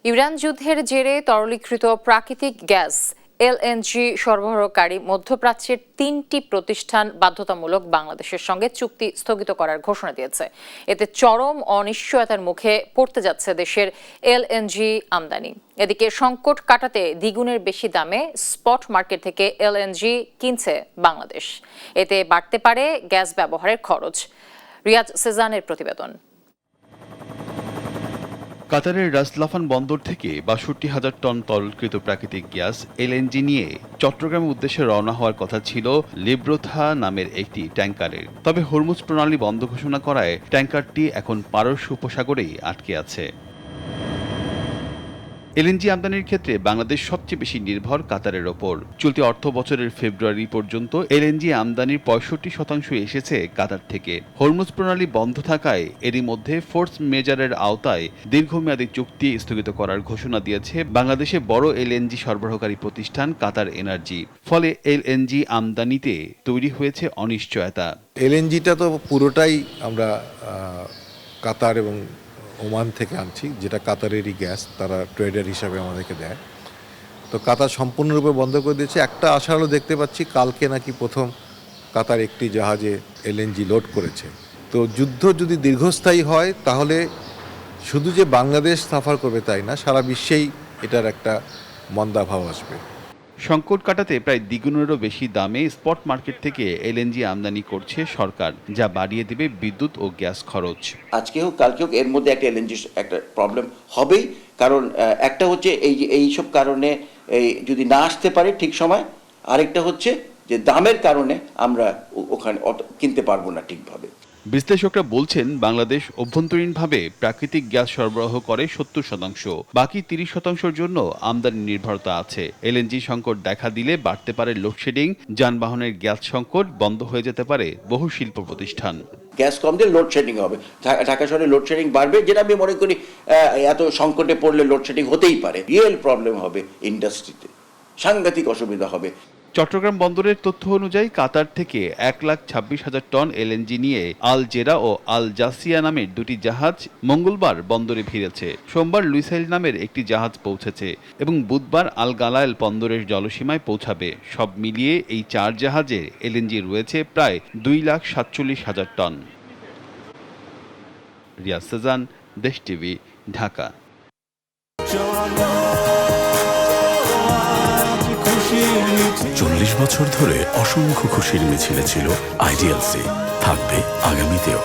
Iran যুদ্ধের জেরে তরলীকৃত প্রাকৃতিক গ্যাস এলএনজি সরবরাহকারী মধ্যপ্রাচ্যের 3টি প্রতিষ্ঠান বাধ্যতামূলক বাংলাদেশের সঙ্গে চুক্তি স্থগিত করার ঘোষণা দিয়েছে। এতে চরম অনিশ্চয়তার মুখে পড়তে যাচ্ছে দেশের এলএনজি আমদানি। এদিকে সংকট কাটাতে দ্বিগুণের বেশি দামে স্পট মার্কেট থেকে এলএনজি কিনছে বাংলাদেশ। এতে বাড়তে পারে গ্যাস ব্যবহারের খরচ। রিয়াজ সেজানের প্রতিবেদন। কাতারের রাস লাফান বন্দর থেকে ৬২,০০০ টন তরলকৃত প্রাকৃতিক গ্যাস এলএনজি নিয়ে চট্টগ্রামের উদ্দেশ্যে রওনা হওয়ার কথা ছিল লিব্রোথা নামের একটি ট্যাঙ্কারের। তবে হরমুজ প্রণালী বন্ধ ঘোষণা করায় ট্যাঙ্কারটি এখন পারস্য উপসাগরেই আটকে আছে। এলএনজি আমদানির ক্ষেত্রে বাংলাদেশ সবচেয়ে বেশি নির্ভর কাতারের ওপর। চলতি অর্থ বছরের ফেব্রুয়ারি পর্যন্ত এলএনজি আমদানির ৬৫% এসেছে কাতার থেকে। হরমুজ প্রণালী বন্ধ থাকায় এরই মধ্যে ফোর্স মেজরের আওতায় দীর্ঘমেয়াদী চুক্তি স্থগিত করার ঘোষণা দিয়েছে বাংলাদেশে বড় এলএনজি সরবরাহকারী প্রতিষ্ঠান কাতার এনার্জি। ফলে এলএনজি আমদানিতে তৈরি হয়েছে অনিশ্চয়তা। এলএনজিটা তো পুরোটাই আমরা কাতার এবং ওমান থেকে আনছি, যেটা কাতারেরই গ্যাস, তারা ট্রেডার হিসাবে আমাদেরকে দেয়। তো কাতার সম্পূর্ণরূপে বন্ধ করে দিয়েছে। একটা আশা হলো দেখতে পাচ্ছি কালকে নাকি প্রথম কাতার একটি জাহাজে এলএনজি লোড করেছে। তো যুদ্ধ যদি দীর্ঘস্থায়ী হয় তাহলে শুধু যে বাংলাদেশ সাফার করবে তাই না, সারা বিশ্বেই এটার একটা মন্দাভাব আসবে। সংকট কাটাতে প্রায় দ্বিগুণেরও বেশি দামে স্পট মার্কেট থেকে এলএনজি আমদানি করছে সরকার, যা বাড়িয়ে দেবে বিদ্যুৎ ও গ্যাস খরচ। আজকে হোক কালকে হোক এর মধ্যে একটা এলএনজি একটা প্রবলেম হবেই, কারণ একটা হচ্ছে এইসব কারণে যদি না আসতে পারে ঠিক সময়, আরেকটা হচ্ছে যে দামের কারণে আমরা ওখানে কিনতে পারবো না ঠিকভাবে। বিশ্লেষকরা বলছেন বাংলাদেশ অভ্যন্তরীণভাবে প্রাকৃতিক গ্যাস সরবরাহ করে ৭০%, বাকি ৩০%-র জন্য আমদানি নির্ভরতা আছে। এলএনজি সংকট দেখা দিলে বাড়তে পারে লোডশেডিং, যানবাহনের গ্যাস সংকট, বন্ধ হয়ে যেতে পারে বহু শিল্প প্রতিষ্ঠান। গ্যাস কম দিলে লোডশেডিং হবে, ঢাকা শহরে লোডশেডিং বাড়বে, যেটা আমি মনে করি এত সংকটে পড়লে লোডশেডিং হতেই পারে। রিয়েল প্রবলেম হবে ইন্ডাস্ট্রিতে, সাংঘাতিক অসুবিধা হবে। চট্টগ্রাম বন্দরের তথ্য অনুযায়ী কাতার থেকে ১,২৬,০০০ টন এলএনজি নিয়ে আল জেরা ও আল জাসিয়া নামের দুটি জাহাজ মঙ্গলবার বন্দরে ভিড়েছে। সোমবার লুইসাইল নামের একটি জাহাজ পৌঁছেছে এবং বুধবার আল গালায়েল বন্দরের জলসীমায় পৌঁছাবে। সব মিলিয়ে এই 4 জাহাজে এলএনজি রয়েছে প্রায় ২,৪৭,০০০ টন। রিয়াজ সেজান, দেশ টিভি, ঢাকা। ৪০ বছর ধরে অসংখ্য খুশির মিছিলে ছিল আইডিএলসি, থাকবে আগামীতেও।